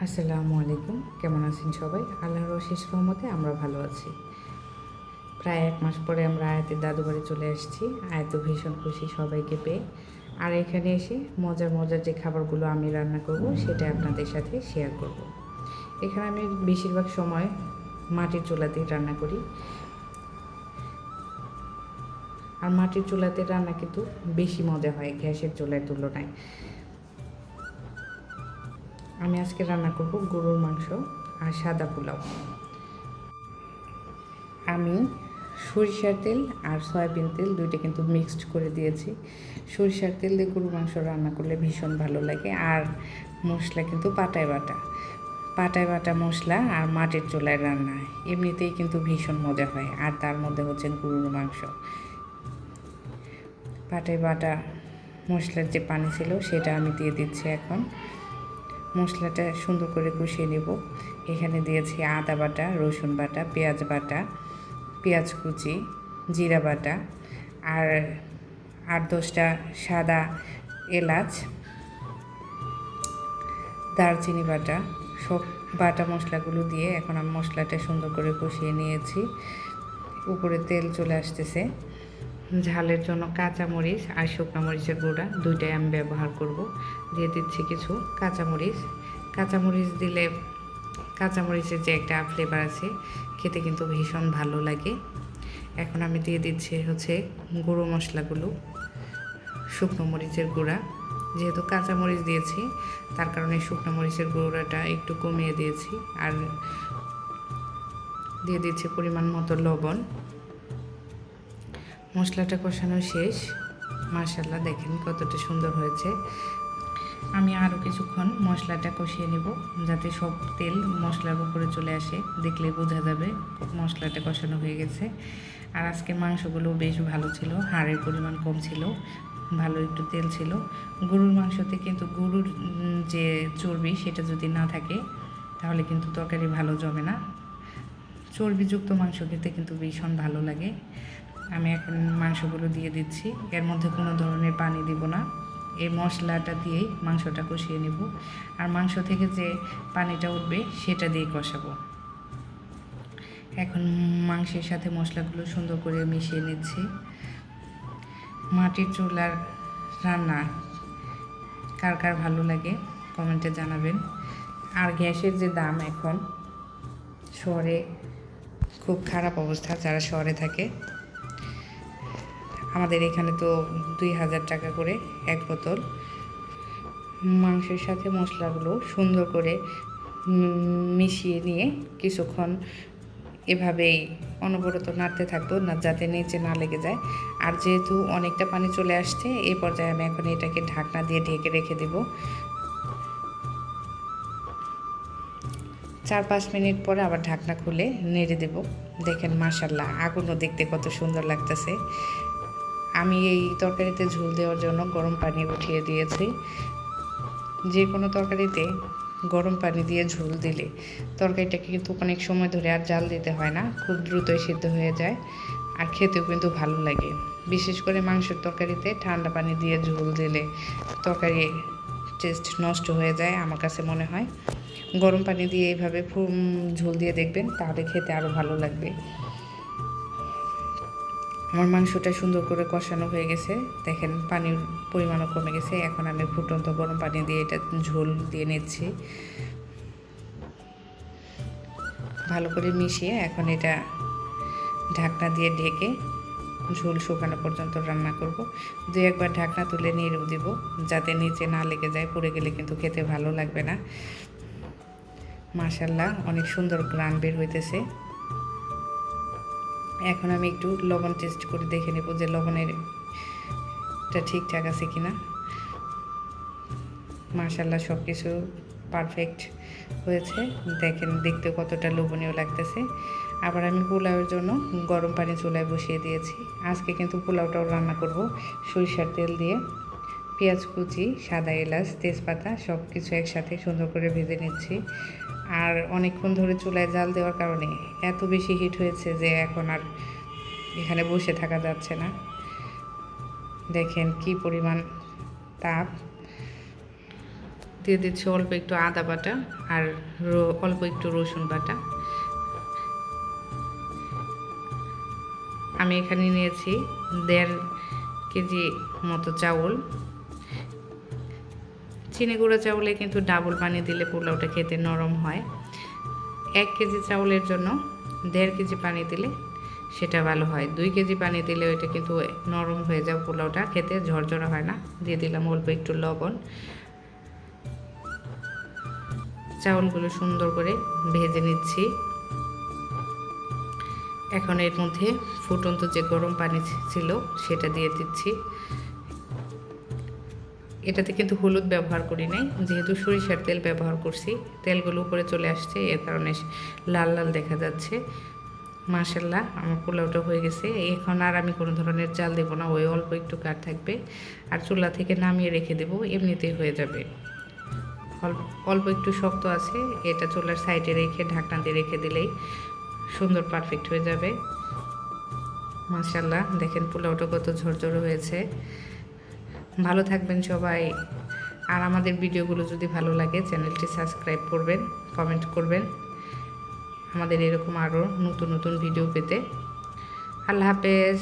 আসসালামু আলাইকুম। কেমন আছেন সবাই? আল্লাহর অশেষ রহমতে আমরা ভালো আছি। প্রায় ১ মাস পরে আমরা আয়াতের দাদু বাড়ি চলে এসেছি। আয়াতও ভীষণ খুশি সবাইকে পেয়ে। আর এখানে এসে মজার মজার যে খাবারগুলো আমি রান্না করব সেটা আপনাদের সাথে শেয়ার করব। এখানে আমি বেশিরভাগ সময় মাটির চুলাতেই রান্না করি। আর মাটির চুলাতে রান্না কিন্তু বেশি মজা হয় গ্যাসের চুলার তুলনায়। আমি আজকে রান্না করব গরুর মাংস আর সাদা পোলাও। আমি সরিষার তেল আর সয়াবিন তেল দুইটা কিন্তু মিক্সড করে দিয়েছি। সরিষার তেল দিয়ে গরুর মাংস রান্না করলে ভীষণ ভালো লাগে। আর মশলা কিন্তু পাটায় বাটা মশলা আর মাটির চুলায় রান্না এমনিতেই কিন্তু ভীষণ মজা হয়। আর তার মধ্যে হচ্ছে গরুর মাংস। পাটায় বাটা মশলার যে পানি ছিল সেটা আমি দিয়ে দিচ্ছি এখন। মশলাটা সুন্দর করে কষিয়ে নেব। এখানে দিয়েছি আদা বাটা, রসুন বাটা, পেঁয়াজ বাটা, পেঁয়াজ কুচি, জিরা বাটা আর ৮-১০টা সাদা এলাচ, দারচিনি বাটা, সব বাটা মশলাগুলো দিয়ে এখন আমি মশলাটা সুন্দর করে কষিয়ে নিয়েছি। উপরে তেল চলে আসতেছে। ঝালের জন্য কাঁচামরিচ আর শুকনো মরিচের গুঁড়া দুইটাই আমি ব্যবহার করব। দিয়ে দিচ্ছি কিছু কাঁচামরিচ দিলে কাঁচামরিচের যে একটা ফ্লেভার আছে খেতে কিন্তু ভীষণ ভালো লাগে। এখন আমি দিয়ে দিচ্ছি হচ্ছে গুঁড়ো মশলাগুলো, শুকনো মরিচের গুঁড়া। যেহেতু কাঁচামরিচ দিয়েছি তার কারণে শুকনো মরিচের গুঁড়োটা একটু কমিয়ে দিয়েছি। আর দিয়ে দিচ্ছি পরিমাণ মতো লবণ। মশলাটা কষানো শেষ। মাশাআল্লাহ দেখেন কতটা সুন্দর হয়েছে। আমি আরও কিছুক্ষণ মশলাটা কষিয়ে নেব যাতে সব তেল মশলার উপরে চলে আসে। দেখলেই বোঝা যাবে মশলাটা কষানো হয়ে গেছে। আর আজকে মাংসগুলো বেশ ভালো ছিল, হাড়ের পরিমাণ কম ছিল, ভালো একটু তেল ছিল। গরুর মাংসতে কিন্তু গরুর যে চর্বি সেটা যদি না থাকে তাহলে কিন্তু তরকারি ভালো জমে না। চর্বিযুক্ত মাংস খেতে কিন্তু ভীষণ ভালো লাগে। আমি এখন মাংসগুলো দিয়ে দিচ্ছি। এর মধ্যে কোনো ধরনের পানি দিব না। এই মশলাটা দিয়েই মাংসটা কষিয়ে নেব। আর মাংস থেকে যে পানিটা উঠবে সেটা দিয়ে কষাবো। এখন মাংসের সাথে মশলাগুলো সুন্দর করে মিশিয়ে নিচ্ছি। মাটির চুলার রান্না কার কার ভালো লাগে কমেন্টে জানাবেন। আর গ্যাসের যে দাম এখন, শহরে খুব খারাপ অবস্থা যারা শহরে থাকে। আমাদের এখানে তো ২,০০০ টাকা করে এক বোতল। মাংসের সাথে মশলাগুলো সুন্দর করে মিশিয়ে নিয়ে কিছুক্ষণ এভাবেই অনবরত নাড়তে থাকবো না যাতে নিচে না লেগে যায়। আর যেহেতু অনেকটা পানি চলে আসছে এই পর্যায়ে আমি এখন এটাকে ঢাকনা দিয়ে ঢেকে রেখে দেব। ৪-৫ মিনিট পরে আবার ঢাকনা খুলে নেড়ে দেব। দেখেন মাশাআল্লাহ আগুনও দেখতে কত সুন্দর লাগতেছে। আমি এই তরকারিতে ঝোল দেওয়ার জন্য গরম পানি উঠিয়ে দিয়েছি। যে কোনো তরকারিতে গরম পানি দিয়ে ঝোল দিলে তরকারিটাকে কিন্তু অনেক সময় ধরে আর জাল দিতে হয় না, খুব দ্রুতই সিদ্ধ হয়ে যায়। আর খেতেও কিন্তু ভালো লাগে। বিশেষ করে মাংসের তরকারিতে ঠান্ডা পানি দিয়ে ঝোল দিলে তরকারি টেস্ট নষ্ট হয়ে যায় আমার কাছে মনে হয়। গরম পানি দিয়ে এইভাবে ঝোল দিয়ে দেখবেন, তাহলে খেতে আরও ভালো লাগবে। আমার মাংসটা সুন্দর করে কষানো হয়ে গেছে। দেখেন পানির পরিমাণও কমে গেছে। এখন আমি ফুটন্ত গরম পানি দিয়ে এটা ঝোল দিয়ে নিচ্ছি। ভালো করে মিশিয়ে এখন এটা ঢাকনা দিয়ে ঢেকে ঝোল শুকানো পর্যন্ত রান্না করব। ২-১ বার ঢাকনা তুলে নেড়েও দিব যাতে নিচে না লেগে যায়, পুড়ে গেলে কিন্তু খেতে ভালো লাগবে না। মাশাআল্লাহ অনেক সুন্দর ঘ্রাণ বের হইতেছে। এখন আমি একটু লবণ টেস্ট করে দেখে নেব যে লবণেরটা ঠিকঠাক আছে কিনা। মাশাআল্লাহ সব কিছু পারফেক্ট হয়েছে। দেখেন দেখতে কতটা লোভনীয় লাগতেছে। আবার আমি পোলাওয়ের জন্য গরম পানি চুলায় বসিয়ে দিয়েছি। আজকে কিন্তু পোলাওটাও রান্না করব সরিষার তেল দিয়ে। পেঁয়াজ কুচি, সাদা এলাচ, তেজপাতা সব কিছু একসাথে সুন্দর করে ভেজে নিচ্ছি। আর অনেকক্ষণ ধরে চুলায় জাল দেওয়ার কারণে এত বেশি হিট হয়েছে যে এখন আর এখানে বসে থাকা যাচ্ছে না। দেখেন কি পরিমাণ তাপ। দিয়ে দিচ্ছি অল্প একটু আদা বাটা আর অল্প একটু রসুন বাটা। আমি এখানে নিয়েছি 1.5 কেজি মতো চাউল। চিনি গুঁড়া চাউলে কিন্তু ডাবল পানি দিলে পোলাওটা খেতে নরম হয়। 1 কেজি চাউলের জন্য 1.5 কেজি পানি দিলে সেটা ভালো হয়। 2 কেজি পানি দিলে ওইটা কিন্তু নরম হয়ে যায়, পোলাওটা খেতে ঝরঝরা হয় না। দিয়ে দিলাম অল্প একটু লবণ। চাউলগুলো সুন্দর করে ভেজে নিচ্ছি। এখন এর মধ্যে ফুটন্ত যে গরম পানি ছিল সেটা দিয়ে দিচ্ছি। এটাতে কিন্তু হলুদ ব্যবহার করি নাই, যেহেতু সরিষার তেল ব্যবহার করছি। তেলগুলো উপরে চলে আসছে, এর কারণে লাল লাল দেখা যাচ্ছে। মাশাআল্লাহ, আমার পোলাওটা হয়ে গেছে। এখন আর আমি কোনো ধরনের চাল দেব না, ওই অল্প একটু কাঠ থাকবে। আর চুলা থেকে নামিয়ে রেখে দেব, এমনিতেই হয়ে যাবে। অল্প একটু শক্ত আছে, এটা চুলার সাইডে রেখে ঢাকনা দিয়ে রেখে দিলেই সুন্দর পারফেক্ট হয়ে যাবে। মাশাআল্লাহ, দেখেন পোলাওটা কত ঝরঝরে হয়েছে। ভালো থাকবেন সবাই। আর আমাদের ভিডিওগুলো যদি ভালো লাগে চ্যানেলটি সাবস্ক্রাইব করবেন, কমেন্ট করবেন আমাদের এরকম আরও নতুন নতুন ভিডিও পেতে। আল্লাহ হাফেজ।